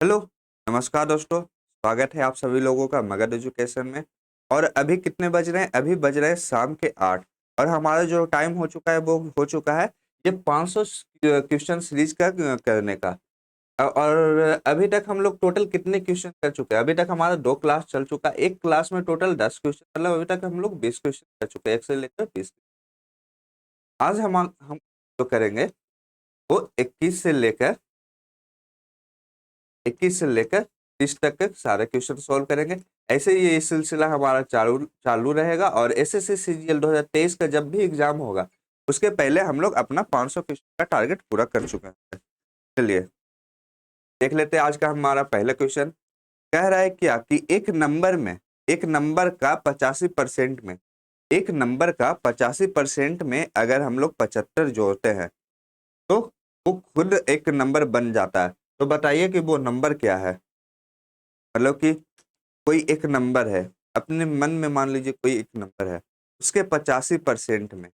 Hello, नमस्कार दोस्तों। स्वागत है आप सभी लोगों का मगध एजुकेशन में। और अभी कितने बज रहे हैं? अभी बज रहे हैं शाम के 8। और हमारा जो टाइम हो चुका है वो हो चुका है ये 500 क्वेश्चन सीरीज का करने का। और अभी तक हम लोग टोटल कितने क्वेश्चन कर चुके हैं? अभी तक हमारा 2 क्लास चल चुका है। एक क्लास में टोटल 10 क्वेश्चन, मतलब अभी तक हम लोग 20 क्वेश्चन कर चुके हैं, 1 से लेकर 20। आज हम जो करेंगे वो 21 से लेकर 30 तक के सारे क्वेश्चन सॉल्व करेंगे। ऐसे ही ये सिलसिला हमारा चालू चालू रहेगा। और एसएससी सीजीएल 2023 का जब भी एग्जाम होगा उसके पहले हम लोग अपना 500 क्वेश्चन का टारगेट पूरा कर चुके हैं। चलिए देख लेते हैं आज का हमारा पहला क्वेश्चन। कह रहा है क्या कि एक नंबर का 85% में, एक नंबर का 85% में अगर हम लोग 75 जोड़ते हैं तो वो खुद एक नंबर बन जाता है। तो बताइए कि वो नंबर क्या है। मतलब कि कोई एक नंबर है, अपने मन में मान लीजिए कोई एक नंबर है, उसके 85% में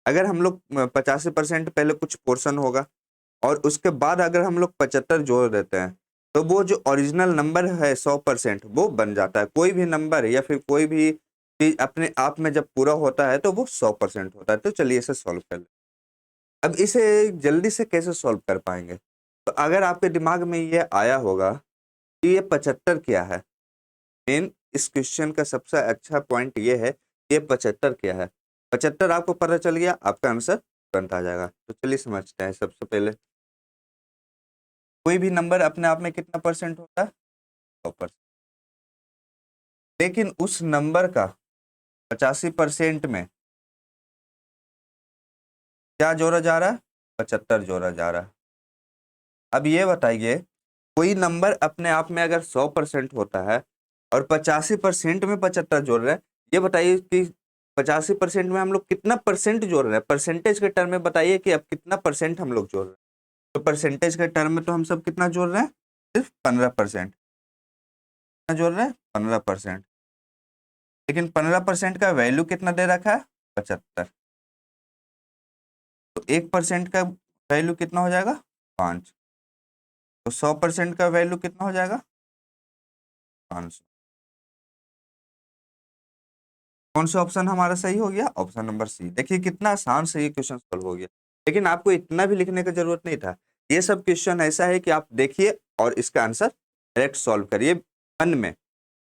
अगर हम लोग 85% पहले कुछ पोर्शन होगा और उसके बाद अगर हम लोग 75 जोड़ देते हैं तो वो जो ओरिजिनल नंबर है 100% वो बन जाता है। कोई भी नंबर या फिर कोई भी चीज अपने आप में जब पूरा होता है तो वो 100% होता है। तो चलिए इसे सॉल्व कर ले। अब इसे जल्दी से कैसे सॉल्व कर पाएंगे? तो अगर आपके दिमाग में ये आया होगा कि ये 75 क्या है, मेन इस क्वेश्चन का सबसे अच्छा पॉइंट ये है कि ये 75 क्या है। 75 आपको पता चल गया, आपका आंसर तुरंत आ जाएगा। तो चलिए समझते हैं। सबसे पहले कोई भी नंबर अपने आप में कितना परसेंट होता है? 100%। लेकिन उस नंबर का 85% में क्या जोड़ा जा रहा है? 75 जोड़ा जा रहा है। अब ये बताइए, कोई नंबर अपने आप में अगर 100% होता है और 85% में 75 जोड़ रहे हैं, ये बताइए कि 85% में हम लोग कितना परसेंट जोड़ रहे हैं? परसेंटेज के टर्म में बताइए कि अब कितना परसेंट हम लोग जोड़ रहे हैं। तो परसेंटेज के टर्म में तो हम सब कितना जोड़ रहे हैं? सिर्फ 15%। कितना जोड़ रहे हैं? 15%। लेकिन 15% का वैल्यू कितना दे रखा है? 75। तो 1% का वैल्यू कितना हो जाएगा? 5। तो 100% का वैल्यू कितना हो जाएगा? 500। कौन सा ऑप्शन हमारा सही हो गया? Option number C. देखिए कितना आसान से ये क्वेश्चन सॉल्व हो गया। लेकिन आपको इतना भी लिखने की जरूरत नहीं था। ये सब क्वेश्चन ऐसा है कि आप देखिए और इसका आंसर डायरेक्ट सॉल्व करिए मन में,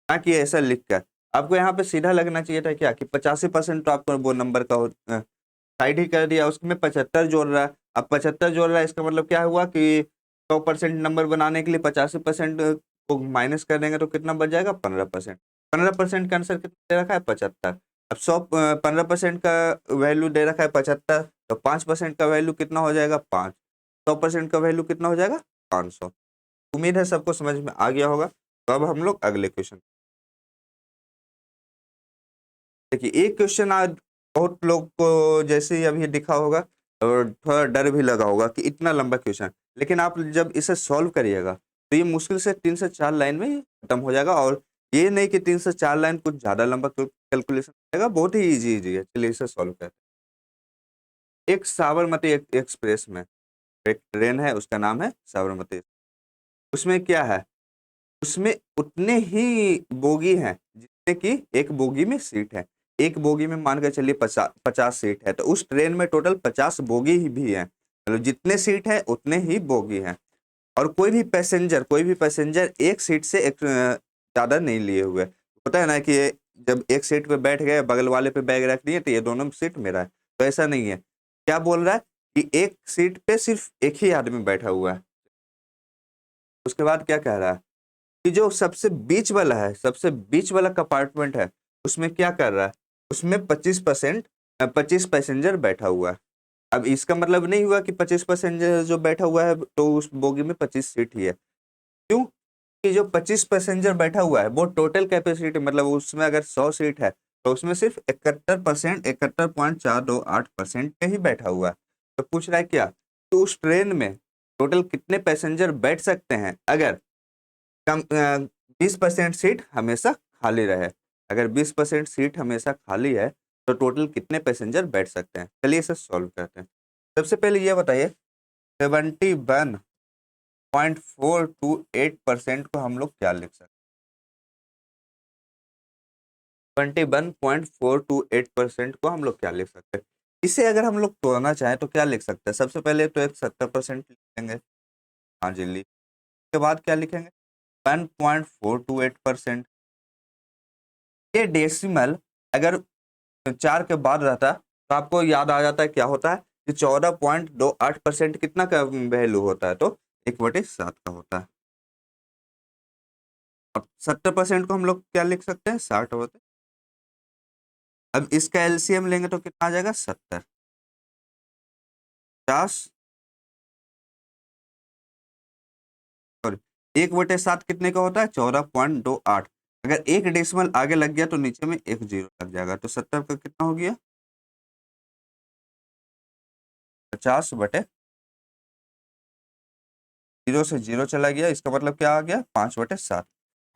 ना कि ऐसा लिख कर। आपको यहाँ पे सीधा लगना चाहिए था क्या कि 85% तो आपको वो नंबर का साइड ही कर दिया, उसमें 75 जोड़ रहा है। अब 75 जोड़ रहा है इसका मतलब क्या हुआ कि 100% नंबर बनाने के लिए 85% को माइनस कर देंगे तो कितना बच जाएगा? 15%। 15% का आंसर कितना दे रखा है? 75। अब 15% का वैल्यू दे रखा है 75, तो 5% का वैल्यू कितना हो जाएगा? 5। 100% का वैल्यू कितना हो जाएगा? 500। उम्मीद है सबको समझ में आ गया होगा। तो अब हम लोग अगले क्वेश्चन देखिए। एक क्वेश्चन आज बहुत लोग को जैसे ही अभी दिखा होगा और थोड़ा डर भी लगा होगा कि इतना लंबा क्वेश्चन, लेकिन आप जब इसे सॉल्व करिएगा तो ये मुश्किल से 3 से 4 लाइन में ही खत्म हो जाएगा। और ये नहीं कि 3 से 4 लाइन कुछ ज्यादा लंबा कैलकुलेशन रहेगा, बहुत ही इजी इजी है। चलिए इसे सॉल्व करते हैं। एक साबरमती एक्सप्रेस में एक ट्रेन है, उसका नाम है साबरमती। उसमें क्या है? उसमें उतने ही बोगी हैं जितने की एक बोगी में सीट है। एक बोगी में मान के चलिए 50 सीट है, तो उस ट्रेन में टोटल 50 बोगी ही भी है। मतलब जितने सीट है उतने ही बोगी हैं। और कोई भी पैसेंजर एक सीट से एक ज्यादा नहीं लिए हुए। होता है ना कि जब एक सीट पे बैठ गए, बगल वाले पे बैग रख दिए तो ये दोनों सीट मेरा है। तो ऐसा नहीं है। क्या बोल रहा है कि एक सीट पे सिर्फ एक ही आदमी बैठा हुआ है। उसके बाद क्या कह रहा है कि जो सबसे बीच वाला है, सबसे बीच वाला कंपार्टमेंट है, उसमें क्या कर रहा है? उसमें 25 पैसेंजर बैठा हुआ है। अब इसका मतलब नहीं हुआ कि 25 पैसेंजर जो बैठा हुआ है तो उस बोगी में 25 सीट ही है। क्यों? कि जो 25 पैसेंजर बैठा हुआ है वो टोटल कैपेसिटी, मतलब उसमें अगर 100 सीट है तो उसमें सिर्फ 71%, 71.428% पे ही बैठा हुआ है। तो पूछ रहा है क्या? तो उस ट्रेन में टोटल कितने पैसेंजर बैठ सकते हैं अगर कम 20% सीट हमेशा खाली रहे? अगर 20% सीट हमेशा खाली है तो टोटल कितने पैसेंजर बैठ सकते हैं? चलिए इसे सॉल्व करते हैं। सबसे पहले ये बताइए 71 21.428% को हम लोग क्या लिख सकते हैं? 21.428% को हम लोग क्या लिख सकते हैं? इसे अगर हम लोग तोड़ना चाहें तो क्या लिख सकते हैं? सबसे पहले तो एक 70% लिखेंगे। हाँ जी, लिख के बाद क्या लिखेंगे? 1.428%। ये डेसिमल अगर 4 के बाद रहता तो आपको याद आ जाता है क्या होता है कि 14.28% कितना का वैल्यू होता है, तो 1/7 का होता है। और 70% को हम लोग क्या लिख सकते हैं? 60 होते। अब इसका एलसीएम लेंगे तो कितना आ जाएगा? 70। 50 और 1/7 कितने का होता है? 14.28। अगर एक डेसिमल आगे लग गया तो नीचे में एक जीरो लग जाएगा, तो 70 का कितना हो गया? 50/, जीरो से जीरो चला गया, इसका मतलब क्या आ गया? 5/7।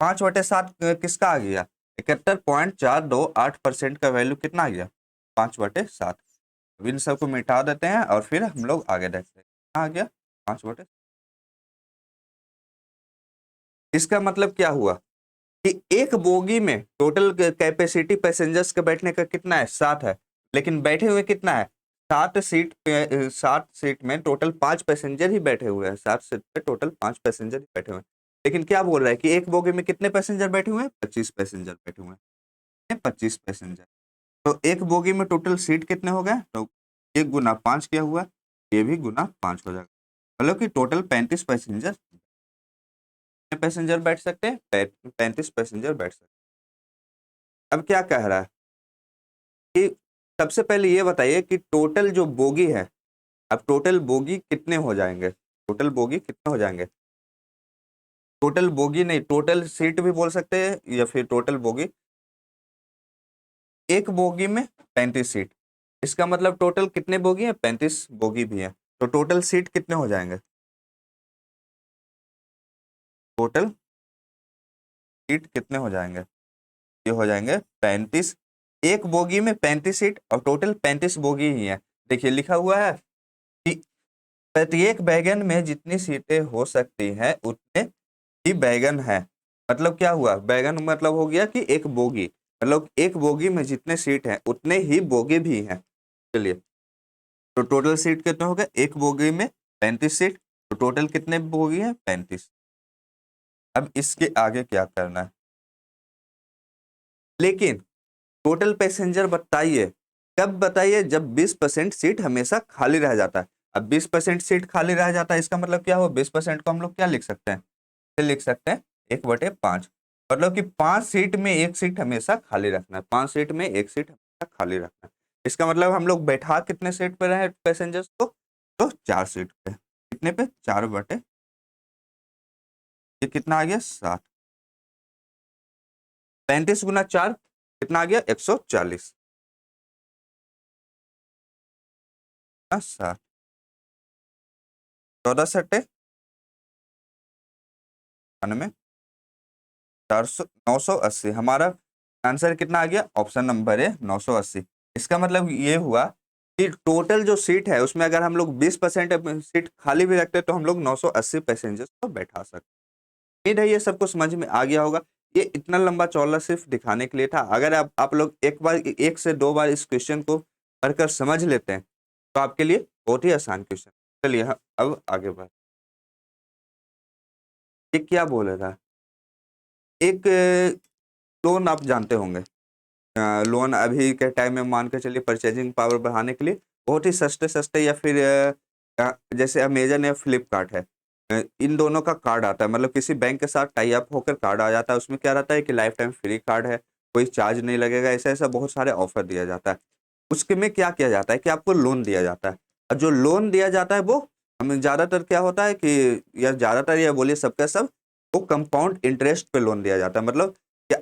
5/7 किसका आ गया? 71.428% का वैल्यू कितना आ गया? 5/7। अब इन सबको मिटा देते हैं और फिर हम लोग आगे देखते हैं कितना आ गया? 5/। इसका मतलब क्या हुआ कि एक बोगी में टोटल कैपेसिटी पैसेंजर्स के बैठने का कितना है? 7 है, लेकिन बैठे हुए कितना है? 7 सीट में टोटल 5 पैसेंजर ही बैठे हुए हैं। 7 सीट पे टोटल 5 पैसेंजर ही बैठे हुए हैं। लेकिन क्या बोल रहा है कि एक बोगी में कितने पैसेंजर बैठे हुए हैं? 25 पैसेंजर बैठे हुए हैं। 25 पैसेंजर, तो एक बोगी में टोटल सीट कितने हो गए? तो 1 × 5 क्या हुआ? ये भी ×5 हो जाएगा, मतलब कि टोटल 35 पैसेंजर। कितने पैसेंजर बैठ सकते हैं? 35 पैसेंजर बैठ सकते हैं। अब क्या कह रहा है कि सबसे पहले ये बताइए कि टोटल जो बोगी है, अब टोटल बोगी कितने हो जाएंगे? टोटल बोगी कितने हो जाएंगे? टोटल बोगी नहीं, टोटल सीट भी बोल सकते हैं या फिर टोटल बोगी। एक बोगी में 35 सीट, इसका मतलब टोटल कितने बोगी है? 35 बोगी भी है, तो टोटल सीट कितने हो जाएंगे? टोटल सीट कितने हो जाएंगे? ये हो जाएंगे 35। एक बोगी में 35 सीट और टोटल 35 बोगी ही है। देखिए लिखा हुआ है कि प्रत्येक वैगन में जितनी सीटें हो सकती हैं उतने ही वैगन है। मतलब क्या हुआ? वैगन मतलब हो गया कि एक बोगी, मतलब एक बोगी में जितने सीट हैं उतने ही बोगी भी हैं। चलिए, तो टोटल सीट कितने हो गए? एक बोगी में 35 सीट, तो टोटल कितने बोगी है? 35। अब इसके आगे क्या करना है? लेकिन टोटल पैसेंजर बताइए कब? बताइए जब 20% सीट हमेशा खाली रह जाता है। अब 20% सीट खाली रह जाता है, इसका मतलब क्या हो? 20% को हम लोग क्या लिख सकते हैं? फिर लिख सकते हैं 1/5, मतलब कि 5 सीट में एक सीट हमेशा खाली रखना है। 5 सीट में एक सीट हमेशा खाली रखना है। इसका मतलब हम लोग बैठा कितने सीट पे रहे पैसेंजर्स को? तो 4 सीट पे। कितने पे? 4/, ये कितना आ गया? 7। 35 × 4 कितना आ गया? 140। 7, 14×7 98, 400, 980। हमारा आंसर कितना आ गया? ऑप्शन नंबर है 980। इसका मतलब ये हुआ कि टोटल जो सीट है उसमें अगर हम लोग 20% सीट खाली भी रखते हैं तो हम लोग 980 पैसेंजर्स को बैठा सकते हैं। उम्मीद है ये सबको समझ में आ गया होगा। ये इतना लंबा चौड़ा सिर्फ दिखाने के लिए था। अगर आप लोग एक बार, 1 से 2 बार इस क्वेश्चन को पढ़कर समझ लेते हैं तो आपके लिए बहुत ही आसान क्वेश्चन। चलिए अब आगे बढ़। ये क्या बोल रहा है? एक लोन आप जानते होंगे। लोन अभी के टाइम में मान के चलिए परचेजिंग पावर बढ़ाने के लिए बहुत ही सस्ते सस्ते या फिर जैसे अमेजन या फ्लिपकार्ट है, इन दोनों का कार्ड आता है। मतलब किसी बैंक के साथ टाई अप होकर कार्ड आ जाता है। उसमें क्या रहता है कि लाइफ टाइम फ्री कार्ड है, कोई चार्ज नहीं लगेगा, ऐसा ऐसा बहुत सारे ऑफर दिया जाता है। उसके में क्या किया जाता है कि आपको लोन दिया जाता है। और जो लोन दिया जाता है वो हमें ज्यादातर क्या होता है कि, या ज्यादातर या बोलिए सबका सब, वो कंपाउंड इंटरेस्ट पे लोन दिया जाता है। मतलब कि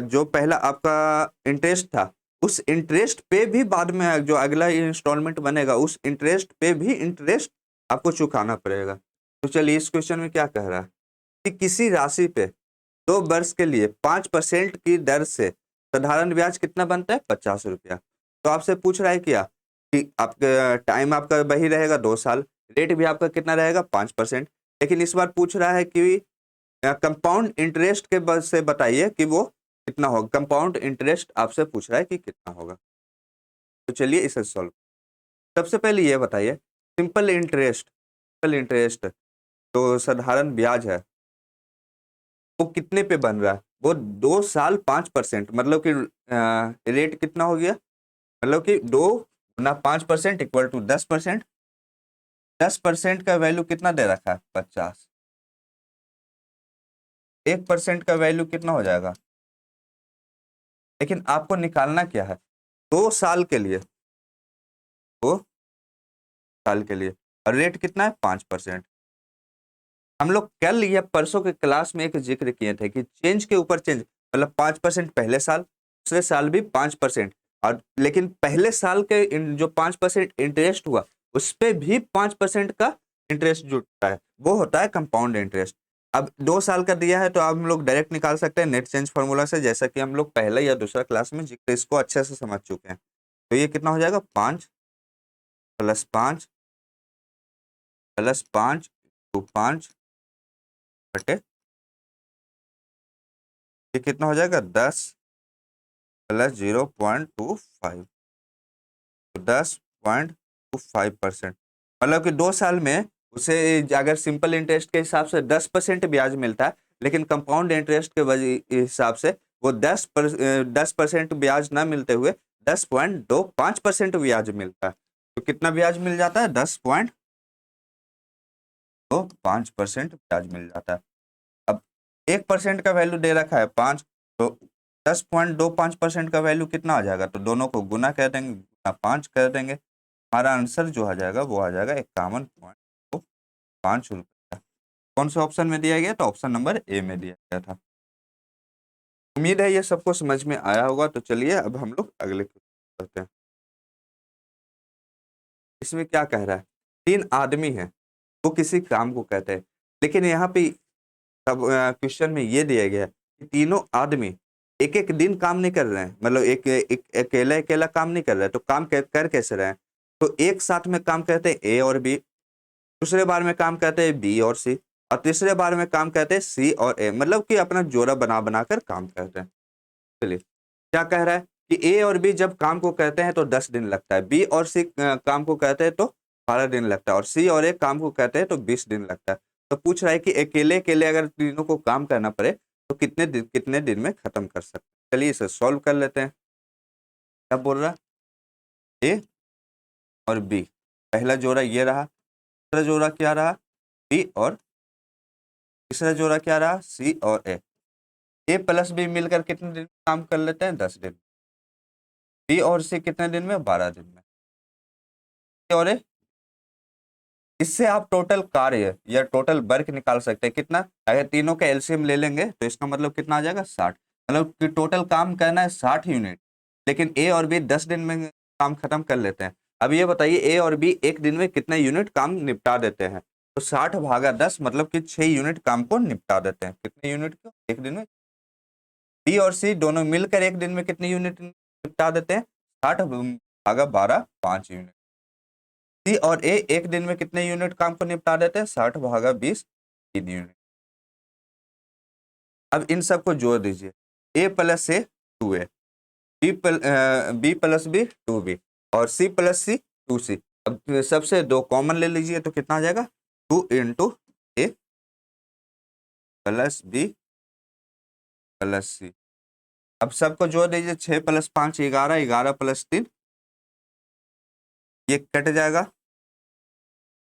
जो पहला आपका इंटरेस्ट था उस इंटरेस्ट पे भी बाद में जो अगला इंस्टॉलमेंट बनेगा उस इंटरेस्ट पे भी इंटरेस्ट आपको चुकाना पड़ेगा। तो चलिए इस क्वेश्चन में क्या कह रहा है कि किसी राशि पे 2 वर्ष के लिए 5% की दर से साधारण ब्याज कितना बनता है? 50 रुपया। तो आपसे पूछ रहा है क्या कि आपका टाइम आपका वही रहेगा 2 साल, रेट भी आपका कितना रहेगा? 5%। लेकिन इस बार पूछ रहा है कि कंपाउंड इंटरेस्ट के से बताइए कि वो कितना होगा। कंपाउंड इंटरेस्ट आपसे पूछ रहा है कि कितना होगा। तो चलिए इसे सॉल्व। सबसे पहले ये बताइए, सिंपल इंटरेस्ट तो साधारण ब्याज है, वो कितने पे बन रहा है? वो 2 साल 5%, मतलब कि रेट कितना हो गया, मतलब कि 2 × 5% इक्वल टू 10%। 10% का वैल्यू कितना दे रखा है? 50। 1% का वैल्यू कितना हो जाएगा? लेकिन आपको निकालना क्या है? 2 साल के लिए, 2 साल के लिए, और रेट कितना है? 5%। हम लोग कल या परसों के क्लास में एक जिक्र किए थे कि चेंज के ऊपर चेंज, मतलब 5% पहले साल, दूसरे साल भी 5%, और लेकिन पहले साल के जो 5% इंटरेस्ट हुआ उस पे भी 5% का इंटरेस्ट जुड़ता है, वो होता है कंपाउंड इंटरेस्ट। अब 2 साल का दिया है तो आप हम लोग डायरेक्ट निकाल सकते हैं नेट चेंज फॉर्मूला से, जैसा कि हम लोग पहले या दूसरा क्लास में जिक्र इसको अच्छे से समझ चुके हैं। तो ये कितना हो जाएगा? 5 + 5 + 5 बटे, ये कितना हो जाएगा? 10 + 0.25, 10.25%। मतलब कि 2 साल में उसे अगर सिंपल इंटरेस्ट के हिसाब से 10% ब्याज मिलता है, लेकिन कंपाउंड इंटरेस्ट के हिसाब से वो 10% ब्याज ना मिलते हुए 10.25% ब्याज मिलता है। तो कितना ब्याज मिल जाता है? 10.25% ब्याज मिल जाता है। अब 1% का वैल्यू दे रखा है 5, तो 10.25% का वैल्यू कितना आ जाएगा? तो दोनों को गुना कर देंगे, गुना 5 कर देंगे, हमारा आंसर जो आ जाएगा वो आ जाएगा 51.5 रुपये। कौन से ऑप्शन में दिया गया? तो ऑप्शन नंबर ए में दिया गया था। उम्मीद है ये सबको समझ में आया होगा। तो चलिए अब हम लोग अगले करते हैं। इसमें क्या कह रहा है? 3 आदमी हैं, वो किसी काम को कहते हैं, लेकिन यहाँ पे अब क्वेश्चन में ये दिया गया है कि तीनों आदमी एक एक दिन काम नहीं कर रहे हैं, मतलब एक अकेला अकेला काम नहीं कर रहे हैं, तो काम कर कैसे रहे हैं? तो एक साथ में काम करते हैं ए और बी, दूसरे बार में काम करते हैं बी और सी, और तीसरे बार में काम करते हैं सी और ए, मतलब कि अपना जोड़ा बना बना कर काम करते हैं। चलिए क्या कह रहा है कि ए और बी जब काम को कहते हैं तो 10 दिन लगता है, बी और सी काम को कहते हैं तो 12 दिन लगता है, और सी और ए काम को कहते हैं तो 20 दिन लगता है। तो पूछ रहा है कि अकेले अकेले अगर तीनों को काम करना पड़े तो कितने दिन में खत्म कर सकते हैं। चलिए इसे सॉल्व कर लेते हैं। क्या बोल रहा है? ए और बी, पहला जोड़ा ये रहा, दूसरा जोड़ा क्या रहा? बी, और तीसरा जोड़ा क्या रहा? सी और ए। ए प्लस बी मिलकर कितने दिन में काम कर लेते हैं? 10 दिन। बी और सी कितने दिन में? 12 दिन में। और ए, इससे आप टोटल कार्य या टोटल वर्क निकाल सकते हैं। कितना? अगर तीनों का एलसीएम ले लेंगे तो इसका मतलब कितना आ जाएगा? 60। मतलब कि टोटल काम करना है 60 यूनिट, लेकिन ए और बी 10 दिन में काम खत्म कर लेते हैं। अब ये बताइए ए और बी एक दिन में कितने यूनिट काम निपटा देते हैं? तो 60/10 मतलब कि 6 यूनिट काम को निपटा देते हैं। कितने यूनिट को एक दिन में? बी और सी दोनों मिलकर एक दिन में कितने यूनिट निपटा देते हैं? 60/12, 5 यूनिट। सी और ए एक दिन में कितने यूनिट काम को निपटा देते हैं? 60/20, 3 यूनिट। अब इन सबको जोड़ दीजिए। ए प्लस ए 2 ए, बी प्लस बी 2 बी, और सी प्लस सी 2 सी। अब सबसे 2 कॉमन ले लीजिए तो कितना आ जाएगा? 2 × ए प्लस बी प्लस सी। अब सबको जोड़ दीजिए, 6 + 5 11, 11 + 3 ये कट जाएगा,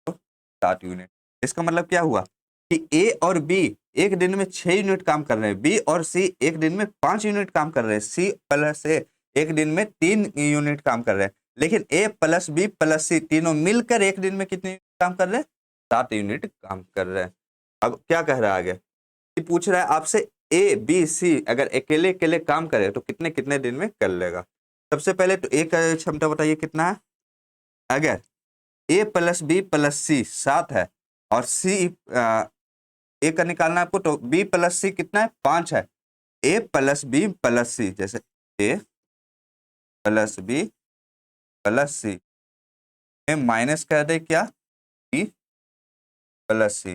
तो 7 यूनिट। इसका मतलब क्या हुआ कि ए और बी एक दिन में 6 यूनिट काम कर रहे हैं, बी और सी एक दिन में 5 यूनिट काम कर रहे हैं, सी प्लस ए एक दिन में 3 यूनिट काम कर रहे हैं, लेकिन ए प्लस बी प्लस सी तीनों मिलकर एक दिन में कितने काम कर रहे हैं? 7 यूनिट काम कर रहे हैं। अब क्या कह रहा है आगे? कि पूछ रहा है आपसे ए बी सी अगर अकेले अकेले काम करे तो कितने कितने दिन में कर लेगा। सबसे पहले तो ए का क्षमता बताइए कितना है? अगर ए प्लस बी प्लस सी 7 है, और सी ए का निकालना है आपको, तो बी प्लस सी कितना है? 5 है। ए प्लस बी प्लस सी, जैसे ए प्लस बी प्लस सी में माइनस कर दे क्या? बी प्लस सी,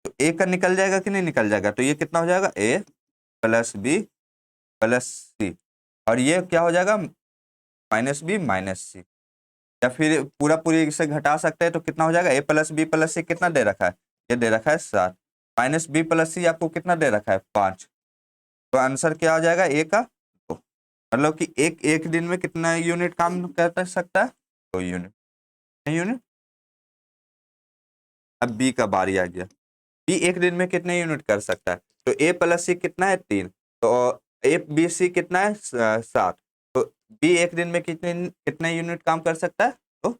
तो ए का निकल जाएगा कि नहीं निकल जाएगा, तो ये कितना हो जाएगा ए प्लस बी प्लस सी, और ये क्या हो जाएगा माइनस बी माइनस सी, या फिर पूरा पूरी से घटा सकते हैं तो कितना हो जाएगा ए प्लस बी प्लस सी कितना दे रखा है, ये दे रखा है 7, माइनस बी प्लस सी आपको कितना दे रखा है 5, तो आंसर क्या हो जाएगा ए का 2। मतलब कि एक एक दिन में कितना यूनिट काम कर सकता है 2 यूनिट, यूनिट। अब बी का बारी आ गया, बी एक दिन में कितने यूनिट कर सकता है, तो ए प्लस सी कितना है 3, तो ए बी सी कितना है 7, तो बी एक दिन में कितने कितने यूनिट काम कर सकता है, तो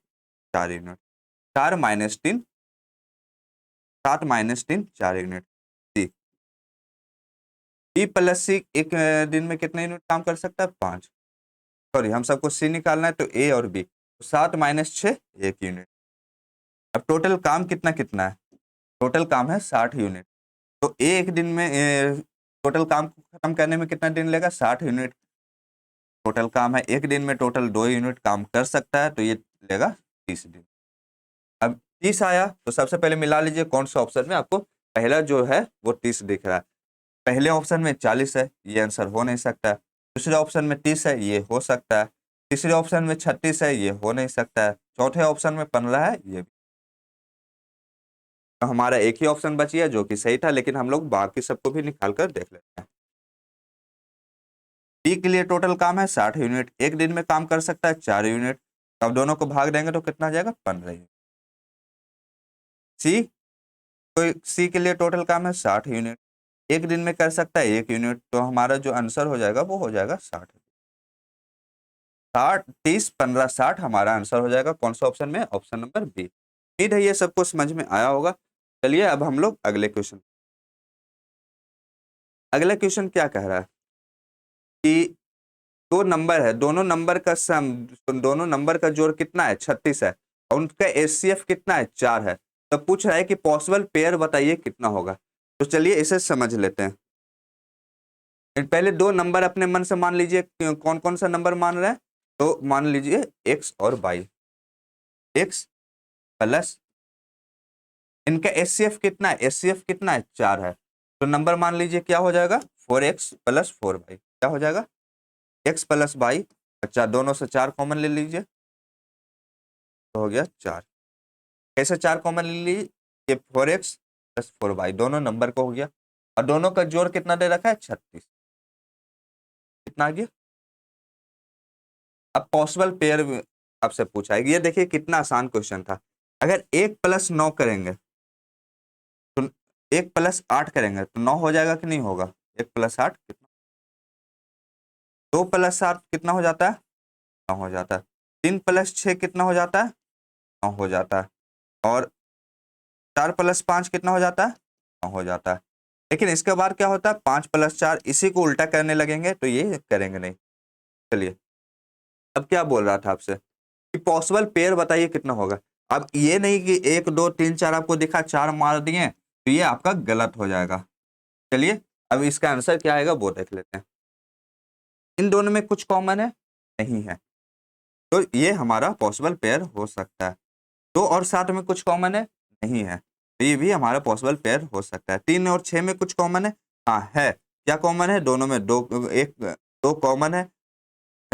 4 unit, 4 minus 3 7 minus 3 4 unit. C B plus C एक दिन में कितने यूनिट काम कर सकता है 5, सॉरी हम सबको सी निकालना है, तो ए और बी, तो 7 माइनस 6 1 यूनिट। अब टोटल काम कितना कितना है, टोटल काम है 60 यूनिट, तो एक दिन में टोटल काम को खत्म करने में कितना दिन लेगा 60 यूनिट, टोटल काम है एक दिन में टोटल 2 यूनिट काम कर सकता है, तो ये लेगा 30 दिन। अब 30 आया तो सबसे पहले मिला लीजिए कौन सा ऑप्शन में आपको पहला जो है वो 30 दिख रहा है, पहले ऑप्शन में 40 है, ये आंसर हो नहीं सकता, दूसरे ऑप्शन में 30 है, ये हो सकता है, तीसरे ऑप्शन में 36 है, ये हो नहीं सकता है, चौथे ऑप्शन में 15 है, ये भी। तो हमारा एक ही ऑप्शन बची है जो कि सही था, लेकिन हम लोग बाकी सबको भी निकाल कर देख लेते हैं। बी के लिए टोटल काम है 60 यूनिट, एक दिन में काम कर सकता है 4 यूनिट, तो अब दोनों को भाग देंगे तो कितना आ जाएगा 15 यूनिट। सी, तो सी के लिए टोटल काम है 60 यूनिट, एक दिन में कर सकता है 1 यूनिट, तो हमारा जो आंसर हो जाएगा वो हो जाएगा 60, 60 30 15 60 हमारा आंसर हो जाएगा कौन सा ऑप्शन में, ऑप्शन नंबर बी। उम्मीद है ये सबको समझ में आया होगा। चलिए अब हम लोग अगले क्वेश्चन, अगला क्वेश्चन क्या कह रहा है कि दो नंबर है, दोनों नंबर का सम, दोनों नंबर का जोड़ कितना है 36 है, और उनका एचसीएफ कितना है 4 है, तो पूछ रहा है कि पॉसिबल पेयर बताइए कितना होगा। तो चलिए इसे समझ लेते हैं। पहले दो नंबर अपने मन से मान लीजिए, कौन कौन सा नंबर मान रहे हैं, तो मान लीजिए x और y, x प्लस इनका एचसीएफ कितना है, एचसीएफ कितना है 4 है, तो नंबर मान लीजिए क्या हो जाएगा 4x प्लस 4y, क्या हो जाएगा x प्लस वाई, अच्छा दोनों से 4 कॉमन ले लीजिए, तो हो गया 4, कैसे 4 कॉमन ले लीजिए, ये 4x प्लस 4y दोनों नंबर को हो गया, और दोनों का जोड़ कितना दे रखा है 36, कितना आ गया। अब पॉसिबल पेयर आपसे पूछा है, ये देखिए कितना आसान क्वेश्चन था, अगर 1 प्लस 9 करेंगे तो 1 प्लस 8 करेंगे तो 9 हो जाएगा कि नहीं होगा, 1 प्लस 8 कितना, 2 प्लस 7 कितना हो जाता है 9 हो जाता है, 3 प्लस 6 कितना हो जाता है 9 हो जाता है, और 4 प्लस 5 कितना हो जाता है 9 हो जाता है। लेकिन इसके बाद क्या होता है 5 प्लस 4, इसी को उल्टा करने लगेंगे तो ये करेंगे नहीं। चलिए अब क्या बोल रहा था आपसे कि पॉसिबल पेयर बताइए कितना होगा, अब ये नहीं कि 1 2 3 4 आपको दिखा 4 मार दिए तो ये आपका गलत हो जाएगा। चलिए अब इसका आंसर क्या आएगा वो देख लेते हैं। इन दोनों में कुछ कॉमन है नहीं है, तो ये हमारा पॉसिबल पेयर हो सकता है। 2 और 7 में कुछ कॉमन है नहीं है, तो ये भी हमारा पॉसिबल पेयर हो सकता है। 3 और 6 में कुछ कॉमन है, हाँ है, क्या कॉमन है दोनों में, दो एक दो कॉमन है,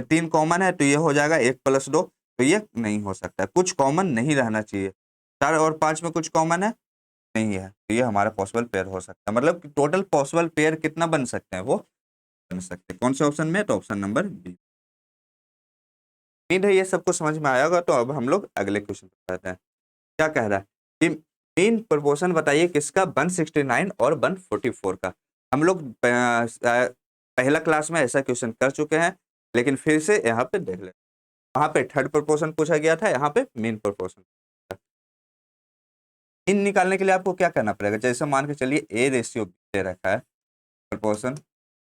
3 कॉमन है, तो ये हो जाएगा 1 प्लस 2, तो ये नहीं हो सकता, कुछ कॉमन नहीं रहना चाहिए। 4 और 5 में कुछ कॉमन है नहीं है, तो ये हमारा पॉसिबल पेयर हो सकता है, मतलब टोटल पॉसिबल पेयर कितना बन सकते हैं, वो बन सकते हैं कौन से ऑप्शन में, तो ऑप्शन नंबर बी। उम्मीद है ये सबको समझ में आया होगा। तो अब हम लोग अगले क्वेश्चन पर जाते हैं। क्या कह रहा है कि मीन प्रोपोर्शन बताइए किसका 169 और 144 का। हम लोग पहला क्लास में ऐसा क्वेश्चन कर चुके हैं, लेकिन फिर से यहाँ पे देख ले, वहां पे थर्ड प्रोपोर्शन पूछा गया था, यहाँ पे मीन प्रोपोर्शन। मीन निकालने के लिए आपको क्या करना पड़ेगा, जैसे मान के चलिए ए रेशियो दे रखा है, प्रोपोर्शन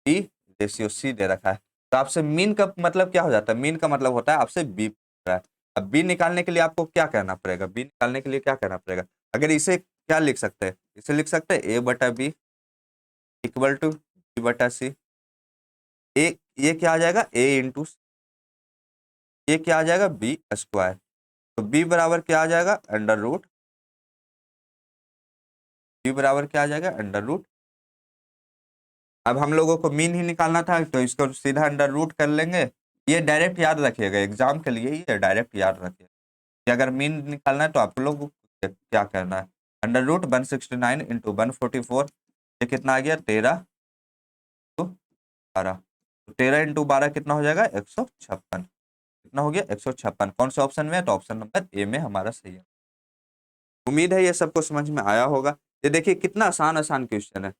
बी रेशियो सी दे रखा है, तो आपसे मीन का मतलब क्या हो जाता है, मीन का मतलब होता है आपसे बी पूछ रहा है। अब बी निकालने के लिए आपको क्या करना पड़ेगा, बी निकालने के लिए क्या करना पड़ेगा, अगर इसे क्या लिख सकते हैं, इसे लिख सकते हैं ए बटा बी इक्वल टू बी बटा सी, ए ये क्या आ जाएगा ए इंटू, ये क्या आ जाएगा बी स्क्वायर, तो बी बराबर क्या आ जाएगा अंडर रूट v बराबर क्या आ जाएगा, अंडर रूट। अब हम लोगों को मीन ही निकालना था तो इसको सीधा अंडर रूट कर लेंगे। ये डायरेक्ट याद रखिएगा, एग्जाम के लिए ही डायरेक्ट याद रखिएगा कि अगर मीन निकालना है तो आप लोग को क्या करना है, अंडर रूट 169 इंटू 144, ये कितना आ गया 13 तो 12, तो 13 इंटू 12 कितना हो जाएगा 156, कितना हो गया 156। कौन सा ऑप्शन में है, तो ऑप्शन नंबर ए में हमारा सही है। उम्मीद है ये सबको समझ में आया होगा। ये देखिए कितना आसान आसान क्वेश्चन है।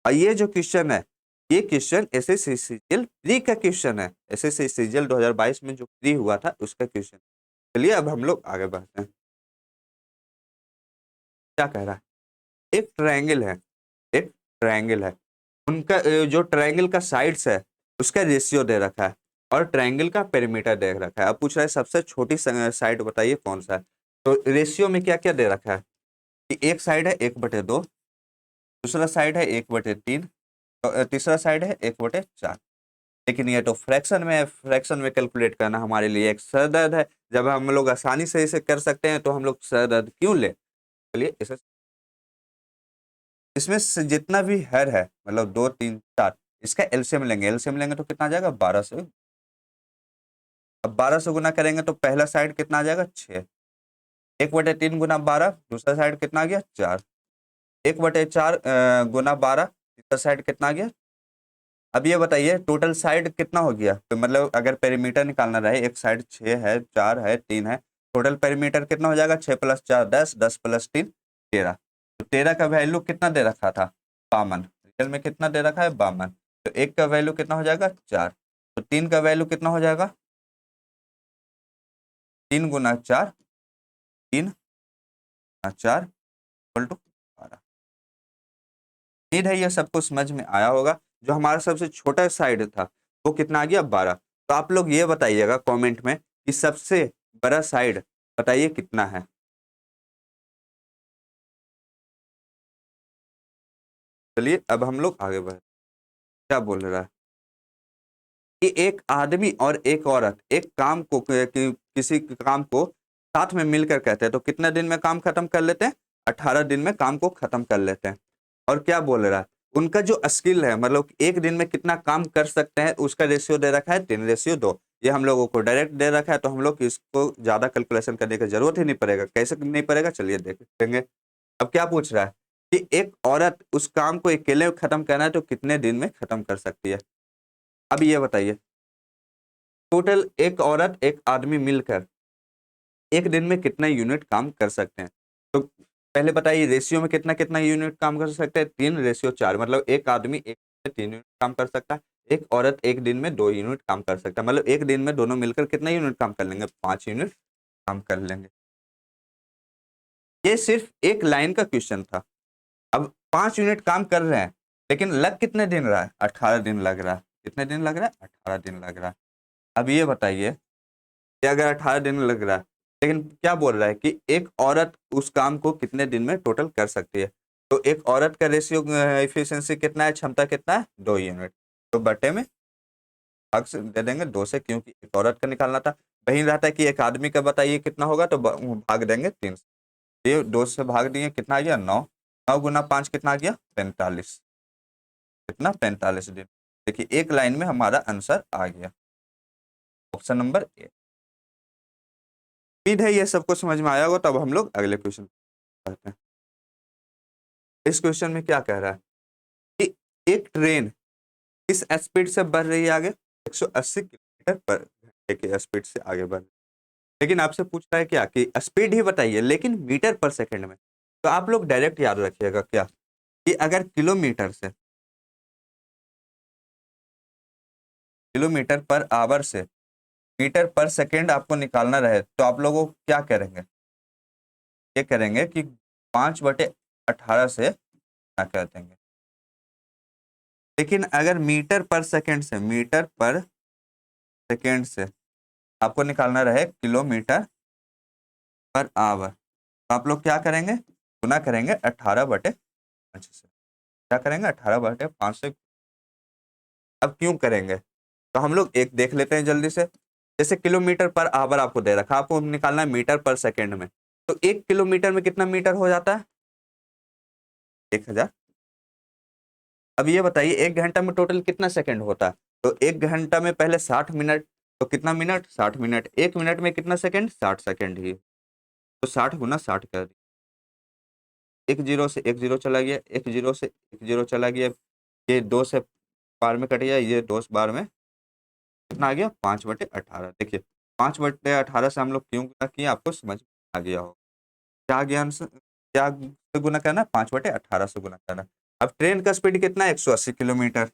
और ये जो क्वेश्चन है, ये क्वेश्चन एसएससी सीजीएल प्री का क्वेश्चन है, एसएससी सीजीएल 2022 में जो प्री हुआ था उसका क्वेश्चन। चलिए अब हम लोग आगे बढ़ते हैं। क्या कह रहा है, एक ट्रायंगल है, एक ट्रायंगल है, उनका जो ट्रायंगल का साइड्स है उसका रेशियो दे रखा है और ट्रायंगल का पेरीमीटर दे रखा है। अब पूछ रहा है सबसे छोटी साइड बताइए कौन सा है। तो रेशियो में क्या क्या दे रखा है कि एक साइड है 1/2, दूसरा साइड है 1/3, तीसरा साइड है 1/4। लेकिन ये तो फ्रैक्शन में है, फ्रैक्शन में कैलकुलेट करना हमारे लिए एक सर दर्द है। जब हम लोग आसानी से इसे कर सकते हैं तो हम लोग सर दर्द क्यों ले। चलिए इसे, इसमें से जितना भी हर है मतलब 2 3 4, इसका एलसीएम लेंगे, एलसीएम लेंगे तो कितना आ जाएगा 12 से। अब 12 से गुना करेंगे तो पहला साइड कितना आ जाएगा 6, 1/3 गुना 12, दूसरा साइड कितना आ गया 4, 1/4 गुना 12, तीसरा साइड कितना आ गया। अब ये बताइए टोटल साइड कितना हो गया, तो मतलब अगर पेरीमीटर निकालना रहे, एक साइड 6 है, 4 है, 3 है, टोटल पेरीमीटर कितना हो जाएगा 6 + 4 10, 10 + 3 13। तो 13 का वैल्यू कितना दे रखा था 52, रियल में कितना दे रखा है 52। तो एक का वैल्यू कितना हो जाएगा 4, तो 3 का वैल्यू कितना हो जाएगा 3 गुना 4, 3 गुना 4 इक्वल टू 12। उम्मीद है ये सबको समझ में आया होगा। जो हमारा सबसे छोटा साइड था वो कितना आ गया 12। तो आप लोग ये बताइएगा कमेंट में कि सबसे बड़ा साइड बताइए कितना है। चलिए अब हम लोग आगे बढ़े। क्या बोल रहा है कि एक आदमी और एक औरत एक काम को किसी काम को साथ में मिलकर कहते हैं तो कितने दिन में काम खत्म कर लेते हैं, 18 दिन में काम को खत्म कर लेते हैं। और क्या बोल रहा है, उनका जो स्किल है मतलब एक दिन में कितना काम कर सकते हैं उसका रेशियो दे रखा है 3:2। ये हम लोगों को डायरेक्ट दे रखा है तो हम लोग इसको ज्यादा कैलकुलेशन करने की जरूरत ही नहीं पड़ेगा। कैसे नहीं पड़ेगा चलिए देखेंगे। अब क्या पूछ रहा है कि एक औरत उस काम को अकेले खत्म करना है तो कितने दिन में खत्म कर सकती है। अब ये बताइए टोटल एक औरत एक आदमी मिलकर एक दिन में कितना यूनिट काम कर सकते हैं। तो पहले बताइए रेशियो में कितना कितना यूनिट काम कर सकते हैं, 3:4, मतलब एक आदमी एक दिन में 3 यूनिट काम कर सकता है, एक औरत एक दिन में 2 यूनिट काम कर सकता है, मतलब एक दिन में दोनों मिलकर कितना यूनिट काम कर लेंगे 5 यूनिट काम कर लेंगे। ये सिर्फ एक लाइन का क्वेश्चन था। अब 5 यूनिट काम कर रहे हैं लेकिन लग कितने दिन रहा है 18 दिन लग रहा है। कितने दिन लग रहा है 18 दिन लग रहा है। अब ये बताइए कि अगर 18 दिन लग रहा है लेकिन क्या बोल रहा है कि एक औरत उस काम को कितने दिन में टोटल कर सकती है। तो एक औरत का रेशियो एफिशिएंसी कितना है, क्षमता कितना है 2 यूनिट। तो बटे में भाग से दे देंगे 2 से, क्योंकि एक औरत का निकालना था। वहीं रहता है कि एक आदमी का बताइए कितना होगा तो भाग देंगे 3 से। ये 2 से भाग दिए कितना आ गया 9, 9 गुना 5 कितना आ गया 45, कितना 45 दिन। देखिए एक लाइन में हमारा आंसर आ गया ऑप्शन नंबर ए। उम्मीद है ये सबको समझ में आया होगा। तब हम लोग अगले क्वेश्चन पढ़ते हैं। इस क्वेश्चन में क्या कह रहा है कि एक ट्रेन किस स्पीड से बढ़ रही है आगे, 180 किलोमीटर पर घंटे की स्पीड से आगे बढ़ रही है। लेकिन आपसे पूछ रहा है क्या कि स्पीड ही बताइए लेकिन मीटर पर सेकंड में। तो आप लोग डायरेक्ट याद रखिएगा क्या कि अगर किलोमीटर पर आवर से मीटर पर सेकंड आपको निकालना रहे तो आप लोगों को क्या करेंगे, ये करेंगे कि 5/18 से ना कर देंगे। लेकिन अगर मीटर पर सेकंड से आपको निकालना रहे किलोमीटर पर आवर तो आप लोग क्या करेंगे, गुना करेंगे 18/5 से। क्या करेंगे 18/5 से। अब क्यों करेंगे तो हम लोग एक देख लेते हैं जल्दी से। जैसे किलोमीटर पर आवर आपको दे रखा, आपको निकालना है मीटर पर सेकंड में। तो 1 किलोमीटर में कितना मीटर हो जाता है, 1000। अब ये बताइए 1 घंटा में टोटल कितना सेकंड होता है? तो 1 घंटा में पहले 60 मिनट, तो कितना मिनट? 60 मिनट। 1 मिनट में कितना सेकंड? 60 सेकंड ही। तो 60 गुना 60 कर दिया। एक जीरो से एक जीरो चला गया, एक जीरो से एक जीरो चला गया, ये 2 से बार में कट गया, ये 2 से बार में कितना आ गया? 5/18। देखिए 5/18 से हम लोग क्यों गुना किए आपको समझ में आ गया होगा। क्या ज्ञान से क्या से गुना करना है? 5/18 से गुना करना है। अब ट्रेन का स्पीड कितना है? 180 किलोमीटर।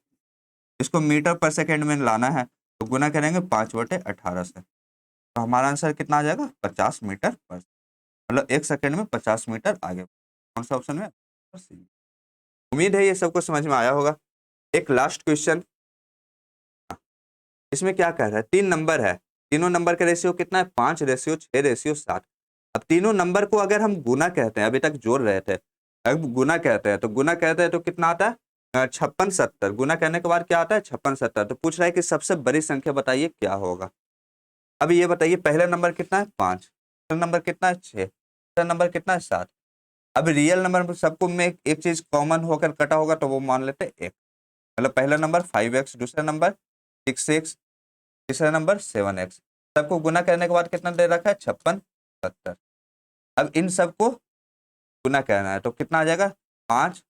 इसको मीटर पर सेकंड में लाना है, तो गुना करेंगे 5/18 से। तो हमारा आंसर कितना आ जाएगा? 50 मीटर पर, मतलब 1 सेकंड में 50 मीटर आगे। कौन सा ऑप्शन में? सी। उम्मीद है ये सबको समझ में आया होगा। एक लास्ट क्वेश्चन, इसमें क्या कह रहा है? 3 नंबर है, तीनों नंबर का रेशियो कितना है? 5/6/7। अब तीनों नंबर को अगर हम गुना कहते हैं, अभी तक जोड़ रहे थे, अब गुना कहते हैं, तो गुना कहते हैं तो कितना आता है? 56/70। गुना करने के बाद क्या आता है? 56/70। तो पूछ रहा है कि सबसे बड़ी संख्या बताइए क्या होगा। अब ये बताइए पहला नंबर कितना है? 5, दूसरा नंबर कितना है? 6, तीसरा नंबर कितना है? 7। अब रियल नंबर सबको में एक चीज कॉमन होकर कटा होगा, तो वो मान लेते हैं 1। मतलब पहला नंबर 5x, दूसरा नंबर 6x, तीसरा नंबर 7x। सबको गुना करने के बाद कितना दे रखा है? 56/70। अब इन सबको गुना करना है, तो कितना आ जाएगा? 5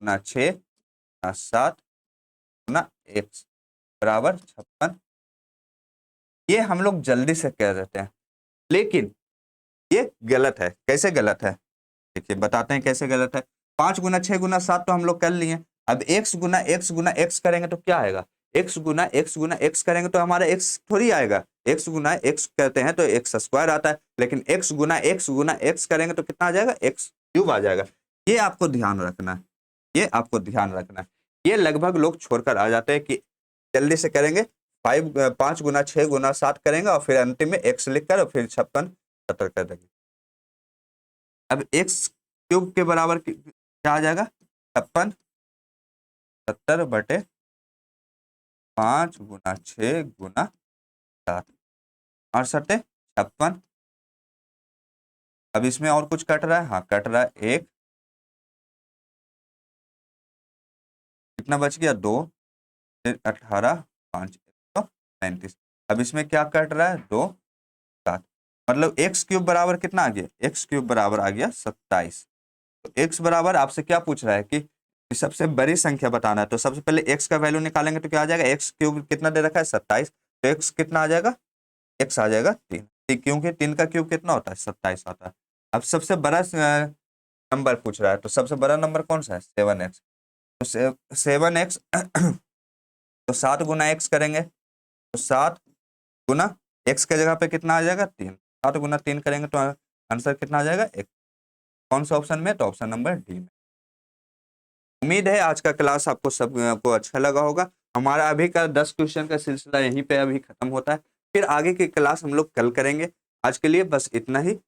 गुना 6 गुना 7 गुना x बराबर 56। ये हम लोग जल्दी से कह देते हैं, लेकिन ये गलत है। कैसे गलत है? देखिए बताते हैं कैसे गलत है। 5 गुना 6 गुना 7 तो हम लोग कर लिए। अब x करेंगे तो क्या आएगा? x करेंगे तो हमारा x थोड़ी आएगा। x करते हैं तो x² आता है, लेकिन x करेंगे तो कितना आ जाएगा? x³ आ जाएगा। ये आपको ध्यान रखना है, ये आपको ध्यान रखना है। ये लगभग लोग छोड़कर आ जाते हैं कि जल्दी से करेंगे, 5 गुना 6 गुना 7 करेंगे और फिर अंतिम में x लिखकर और फिर 56/70 कर देंगे। अब x³ के बराबर क्या आ जाएगा? 56/70/5 गुना 6 गुना 7, 68 56। अब इसमें और कुछ कट रहा है? हाँ कट रहा है। एक कितना बच गया? 2, 18, 5 135। अब इसमें क्या कट रहा है? 2 7। मतलब x³ बराबर कितना आ गया? x³ बराबर आ गया 27। तो x बराबर आपसे क्या पूछ रहा है कि सबसे बड़ी संख्या बताना है, तो सबसे पहले x का वैल्यू निकालेंगे तो क्या आ जाएगा? x³ कितना दे रखा है? 27। तो x कितना आ जाएगा? x आ जाएगा 3, क्योंकि 3 का क्यूब कितना होता है? 27 आता है। अब सबसे बड़ा नंबर पूछ रहा है, तो सबसे बड़ा नंबर कौन सा है? 7x। तो 7x तो 7 गुना x करेंगे, तो 7 गुना x के जगह पे कितना आ जाएगा? 3। 7 गुना 3 करेंगे तो आंसर कितना आ जाएगा? 1। कौन सा ऑप्शन में? तो ऑप्शन नंबर डी में। उम्मीद है आज का क्लास आपको सबको अच्छा लगा होगा। हमारा अभी का 10 क्वेश्चन का सिलसिला यहीं पे अभी खत्म होता है, फिर आगे की क्लास हम लोग कल करेंगे। आज के लिए बस इतना ही।